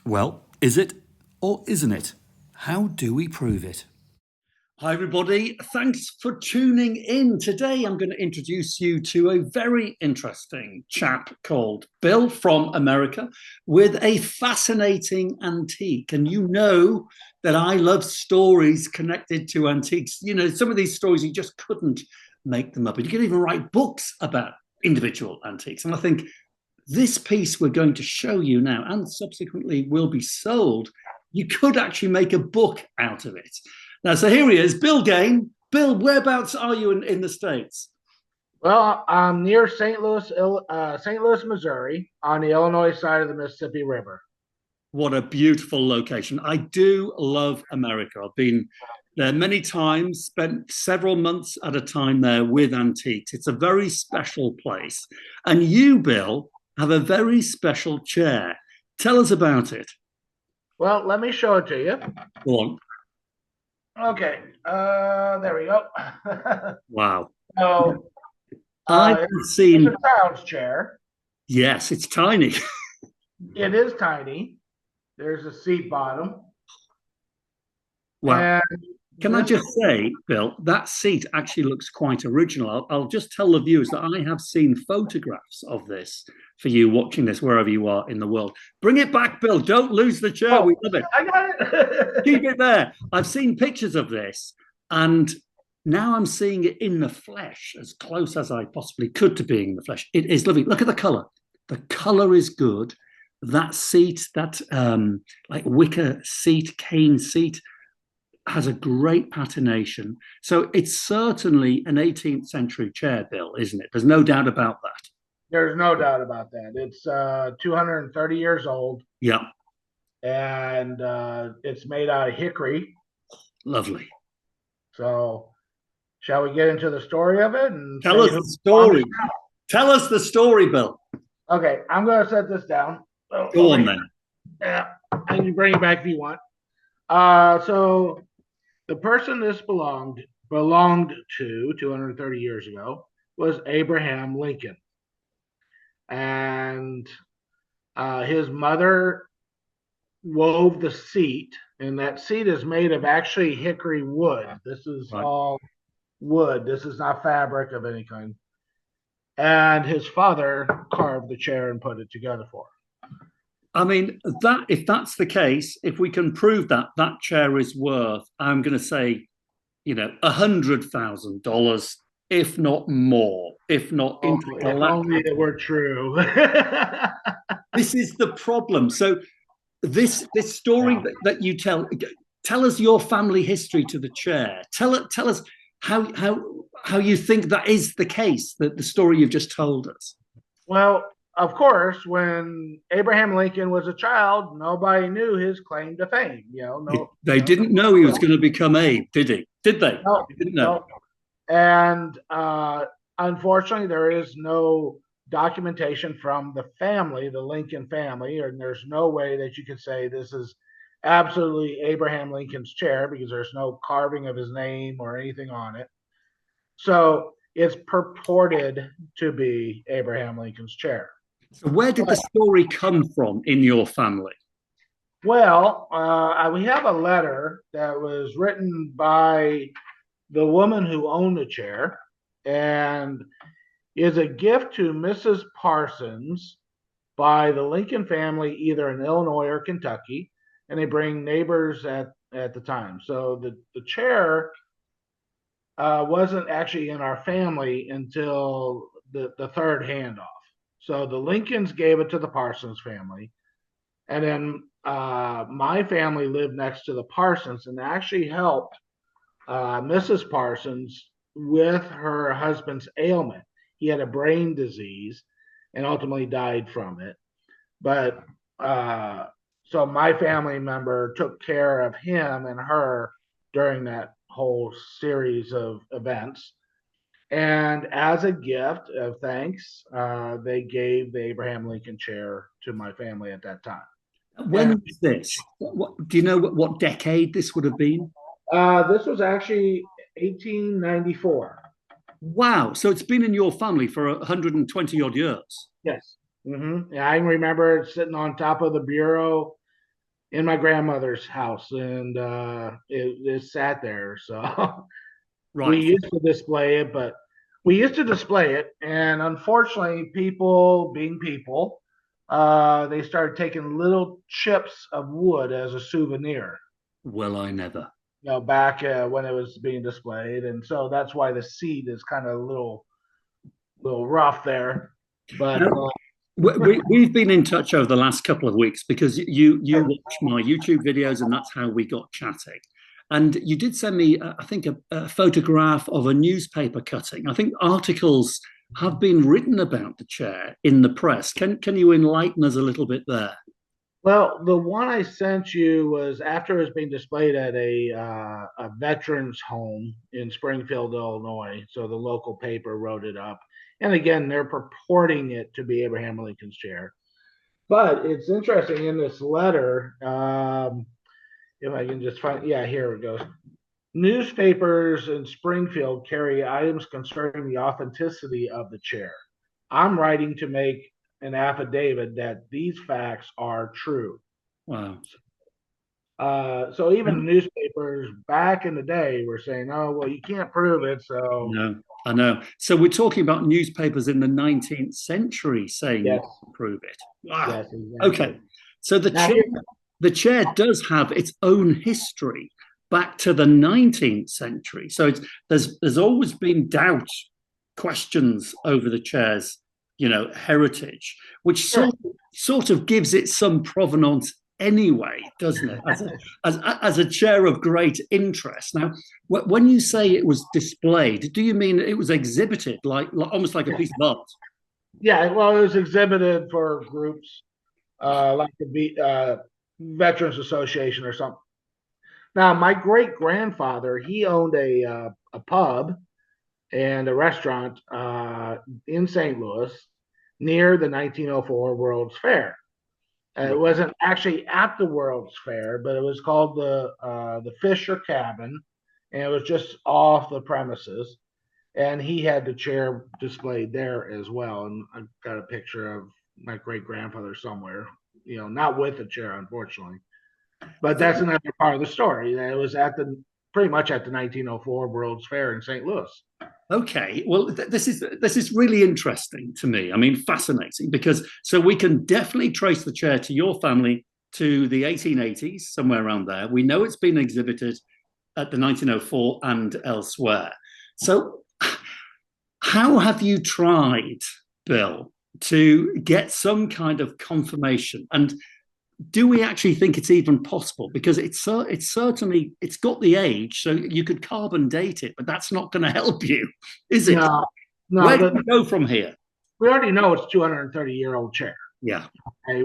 Well, is it or isn't it? How do we prove it? Hi, everybody. Thanks for tuning in. Today, I'm going to introduce you to a very interesting chap called Bill from America with a fascinating antique. And you know that I love stories connected to antiques. You know, some of these stories, you just couldn't make them up. And you can even write books about individual antiques. And I think this piece we're going to show you now and subsequently will be sold, you could actually make a book out of it. Now, so here he is, Bill Gain. Bill, whereabouts are you in the States? Well, I'm near St. Louis, Missouri, on the Illinois side of the Mississippi River. What a beautiful location. I do love America. I've been there many times, spent several months at a time there with antiques. It's a very special place. And you, Bill, have a very special chair. Tell us about it. Well, let me show it to you. Go on. Okay, there we go. Wow. So, I've it's seen, a child's chair. yes, it's tiny. It is tiny. There's a seat bottom, Wow. and Can I this. just say, Bill, that seat actually looks quite original. I'll just tell the viewers that I have seen photographs of this for you watching this wherever you are in the world. Bring it back, Bill. Don't lose the chair. Oh, We love it. I got it. Keep it there. I've seen pictures of this, and now I'm seeing it in the flesh, as close as I possibly could to being in the flesh. It is lovely. Look at the color. The color is good. That seat, that like wicker seat, cane seat, has a great patination. So it's certainly an 18th century chair, Bill, isn't it? There's no doubt about that. There's no doubt about that. It's 230 years old, Yeah, and it's made out of hickory. lovely. So, shall we get into the story of it and Tell say us who the belongs? story. Tell us the story, Bill. Okay, I'm going to set this down. Go on then. Yeah, I can bring it back if you want. So the person this belonged to 230 years ago was Abraham Lincoln, and his mother wove the seat, and that seat is made of actually hickory wood. This is Right. all wood. This is not fabric of any kind. And his father carved the chair and put it together for him. I mean, that if that's the case, if we can prove that that chair is worth, I'm going to say, $100,000, if not more, if not Oh, if only intergalactic. it were true. This is the problem. So this story Yeah. that you tell us your family history to the chair. Tell us how you think that is the case, that the story you've just told us. Well, of course, when Abraham Lincoln was a child, nobody knew his claim to fame. They didn't know he was going to become Abe, did he? Did they? no, They didn't know. no. And unfortunately, there is no documentation from the family, the Lincoln family, and there's no way that you could say this is absolutely Abraham Lincoln's chair because there's no carving of his name or anything on it. So it's purported to be Abraham Lincoln's chair. So where did the story come from in your family? Well, we have a letter that was written by the woman who owned the chair and is a gift to Mrs. Parsons by the Lincoln family, either in Illinois or Kentucky, and they bring neighbors at the time. So the chair wasn't actually in our family until the third handoff. So the Lincolns gave it to the Parsons family. And then my family lived next to the Parsons and actually helped Mrs. Parsons with her husband's ailment. He had a brain disease and ultimately died from it. But so my family member took care of him and her during that whole series of events. And as a gift of thanks, they gave the Abraham Lincoln chair to my family at that time. When And was this? Do you know what decade this would have been? this was actually 1894. Wow. So it's been in your family for 120 odd years. Yes. Yeah, I remember it sitting on top of the bureau in my grandmother's house, and it sat there. So we Right. used to display it, but we used to display it, and unfortunately, people, being people, they started taking little chips of wood as a souvenir. Well, I never. Back when it was being displayed, and so that's why the seat is kind of a little rough there. But Now, we've been in touch over the last couple of weeks because you watch my YouTube videos and that's how we got chatting. And you did send me, I think, a photograph of a newspaper cutting. I think articles have been written about the chair in the press. Can you enlighten us a little bit there? well, the one I sent you was after it was being displayed at a veterans home in Springfield, Illinois. So the local paper wrote it up, and again, they're purporting it to be Abraham Lincoln's chair. But it's interesting in this letter. If I can just find, yeah, here it goes. Newspapers in Springfield carry items concerning the authenticity of the chair. I'm writing to make an affidavit that these facts are true. Wow. So even newspapers back in the day were saying, "Oh, well, you can't prove it." So No, I know. So we're talking about newspapers in the 19th century saying you yes, can prove it. Wow. yes, exactly. Okay. So Now here, the chair does have its own history back to the 19th century. So there's always been doubt, questions over the chair's, heritage, which sure, sort of gives it some provenance anyway, doesn't it? As a chair of great interest. Now, when you say it was displayed, do you mean it was exhibited like almost like a piece of art? yeah. Well, it was exhibited for groups like the Veterans Association or something. Now, my great grandfather, he owned a pub and a restaurant in St. Louis near the 1904 World's Fair. It Right. wasn't actually at the World's Fair, but it was called the Fisher Cabin, and it was just off the premises. And he had the chair displayed there as well. And I've got a picture of my great grandfather somewhere, not with the chair, unfortunately. But that's another part of the story. It was at the pretty much at the 1904 World's Fair in St. Louis. Okay, well, this is really interesting to me. I mean, fascinating because so we can definitely trace the chair to your family to the 1880s, somewhere around there. We know it's been exhibited at the 1904 and elsewhere. So, how have you tried, Bill, to get some kind of confirmation? And do we actually think it's even possible? Because it's certainly it's got the age, so you could carbon date it, but that's not going to help you, is it? No, no, Where do we go from here? we already know it's 230-year-old chair. Yeah, Okay?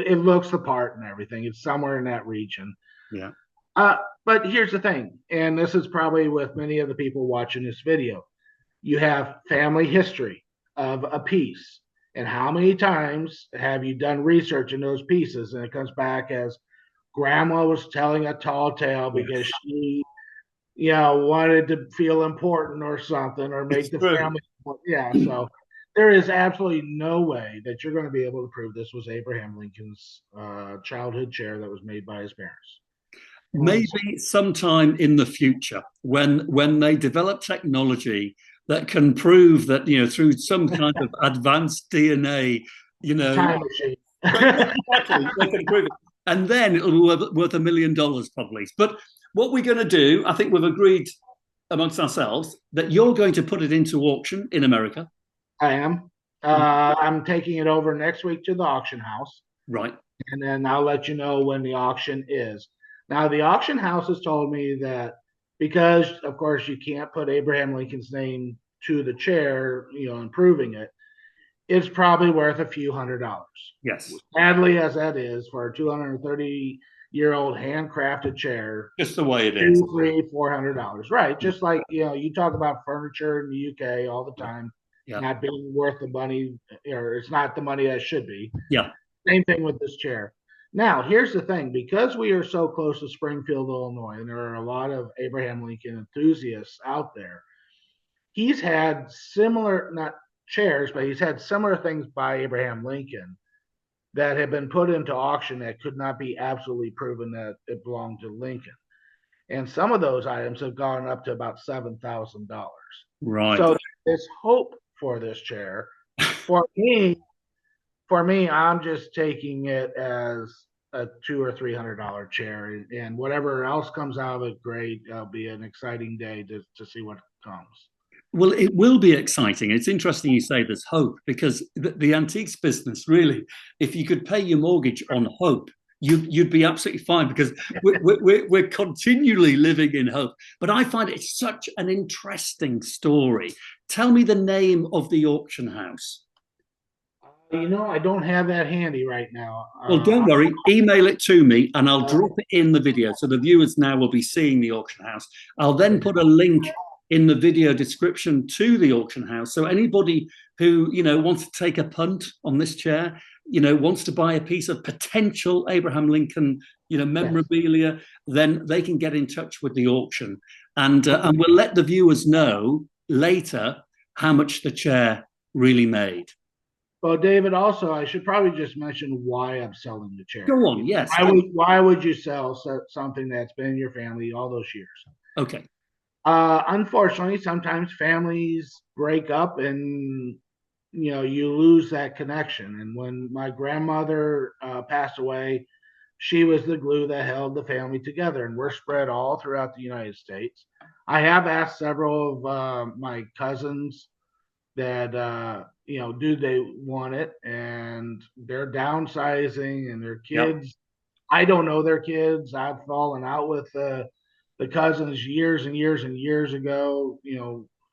It looks the part and everything. It's somewhere in that region. yeah, Uh, but here's the thing, and this is probably with many of the people watching this video. You have family history of a piece. And how many times have you done research in those pieces and it comes back as grandma was telling a tall tale because yes, she, wanted to feel important or something or it's make the true. family. Yeah. So there is absolutely no way that you're going to be able to prove this was Abraham Lincoln's childhood chair that was made by his parents. Maybe sometime in the future, when they develop technology that can prove that through some kind of advanced DNA, you The know, time machine. exactly, they can prove it, and then it'll be worth $1 million probably. But what we're going to do, I think we've agreed amongst ourselves that you're going to put it into auction in America. I am. I'm taking it over next week to the auction house, Right. and then I'll let you know when the auction is. Now, the auction house has told me that because, of course, you can't put Abraham Lincoln's name to the chair, improving it, it's probably worth a few $100. Yes. Sadly, as that is for a 230-year-old handcrafted chair, Just the way it is. two, three, $400. Right. Just like, you talk about furniture in the UK all the Yeah. time, Yeah. not being worth the money, or it's not the money that should be. Yeah. Same thing with this chair. Now, here's the thing, because we are so close to Springfield, Illinois, and there are a lot of Abraham Lincoln enthusiasts out there, he's had similar, not chairs, but he's had similar things by Abraham Lincoln that had been put into auction that could not be absolutely proven that it belonged to Lincoln. And some of those items have gone up to about $7,000. Right. So there's hope for this chair. For me, I'm just taking it as a $200 or $300 chair, and whatever else comes out of it, great. It'll be an exciting day to see what comes. Well, it will be exciting. It's interesting you say there's hope because the antiques business, really, if you could pay your mortgage on hope, you'd be absolutely fine because we're continually living in hope. But I find it such an interesting story. Tell me the name of the auction house. I don't have that handy right now. Well, don't worry, email it to me and I'll drop it in the video. So the viewers now will be seeing the auction house. I'll then put a link in the video description to the auction house. So anybody who, wants to take a punt on this chair, wants to buy a piece of potential Abraham Lincoln, memorabilia, then they can get in touch with the auction. And we'll let the viewers know later how much the chair really made. Well, David, also, I should probably just mention why I'm selling the chair. Go on, yes. Why would you sell something that's been in your family all those years? Okay. Unfortunately, sometimes families break up and, you lose that connection. And when my grandmother passed away, she was the glue that held the family together. And we're spread all throughout the United States. I have asked several of my cousins that do they want it, and they're downsizing, and their kids. Yep. I don't know their kids. I've fallen out with the cousins years and years and years ago,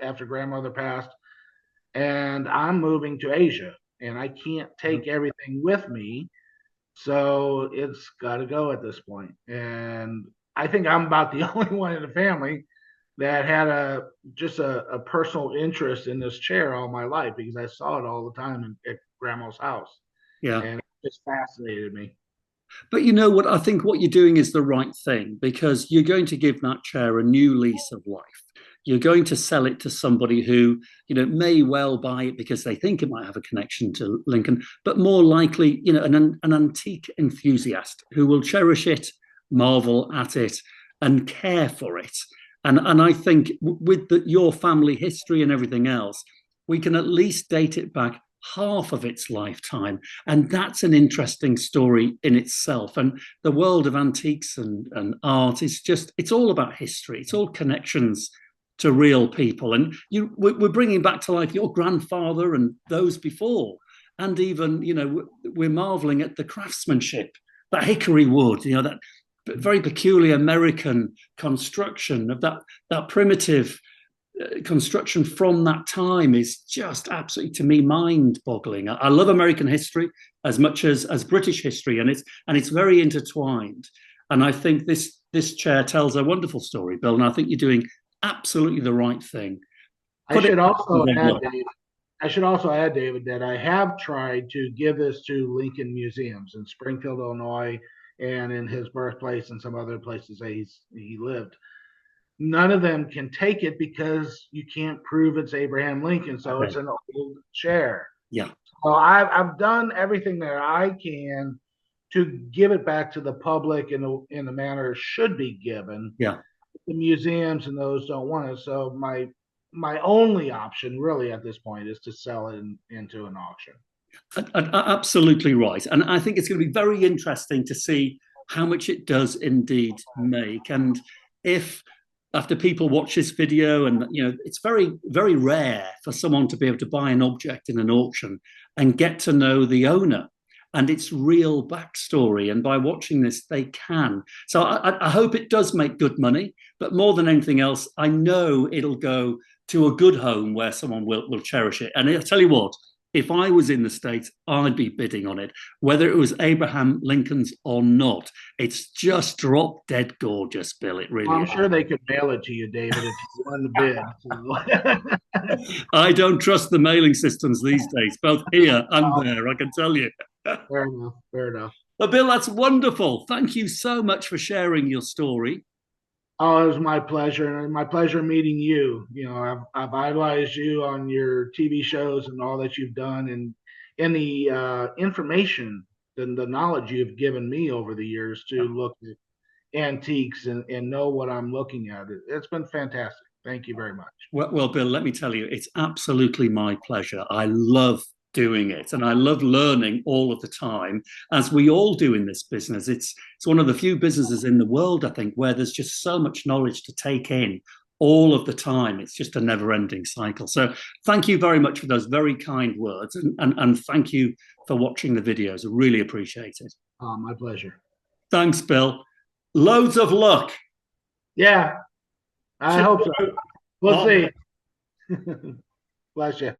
after grandmother passed, and I'm moving to Asia, and I can't take everything with me, so it's got to go at this point. And I think I'm about the only one in the family that had a personal interest in this chair all my life because I saw it all the time at grandma's house. Yeah. And it just fascinated me. But you know what? I think what you're doing is the right thing because you're going to give that chair a new lease of life. You're going to sell it to somebody who, may well buy it because they think it might have a connection to Lincoln, but more likely, an antique enthusiast who will cherish it, marvel at it, and care for it. And I think with your family history and everything else, we can at least date it back half of its lifetime. And that's an interesting story in itself. And the world of antiques and art is it's all about history. It's all connections to real people. And we're bringing back to life your grandfather and those before. And even, we're marveling at the craftsmanship, that hickory wood, that very peculiar American construction of that primitive construction from that time is just absolutely, to me, mind-boggling. I love American history as much as British history, and it's very intertwined. And I think this chair tells a wonderful story, Bill. And I think you're doing absolutely the right thing. I should also add, David, that I have tried to give this to Lincoln Museums in Springfield, Illinois, and in his birthplace and some other places that he lived. None of them can take it because you can't prove it's Abraham Lincoln, so it's an old chair. Yeah. So I've done everything that I can to give it back to the public in the manner it should be given. Yeah. The museums and those don't want it. So my only option really at this point is to sell it into an auction. Absolutely right. And I think it's going to be very interesting to see how much it does indeed make. And if after people watch this video, and it's very, very rare for someone to be able to buy an object in an auction and get to know the owner and its real backstory. And by watching this, they can. So I hope it does make good money. But more than anything else, I know it'll go to a good home where someone will cherish it. And I'll tell you what, if I was in the States, I'd be bidding on it, whether it was Abraham Lincoln's or not. It's just drop dead gorgeous, Bill. It really I'm is. sure they could mail it to you, David, if you won the bid. I don't trust the mailing systems these days, both here and there, I can tell you. Fair enough. But Bill, that's wonderful. Thank you so much for sharing your story. Oh, it was my pleasure, and my pleasure meeting you. I've idolized you on your TV shows and all that you've done, and the information the knowledge you've given me over the years to look at antiques and know what I'm looking at. It's been fantastic. Thank you very much. Well, Bill, let me tell you, it's absolutely my pleasure. I love doing it and I love learning all of the time, as we all do in this business. It's one of the few businesses in the world, I think, where there's just so much knowledge to take in all of the time. It's just a never-ending cycle. So thank you very much for those very kind words, and thank you for watching the videos. I really appreciate it. My pleasure. Thanks, Bill. Loads of luck. Yeah, I hope so. We'll see. Bless you.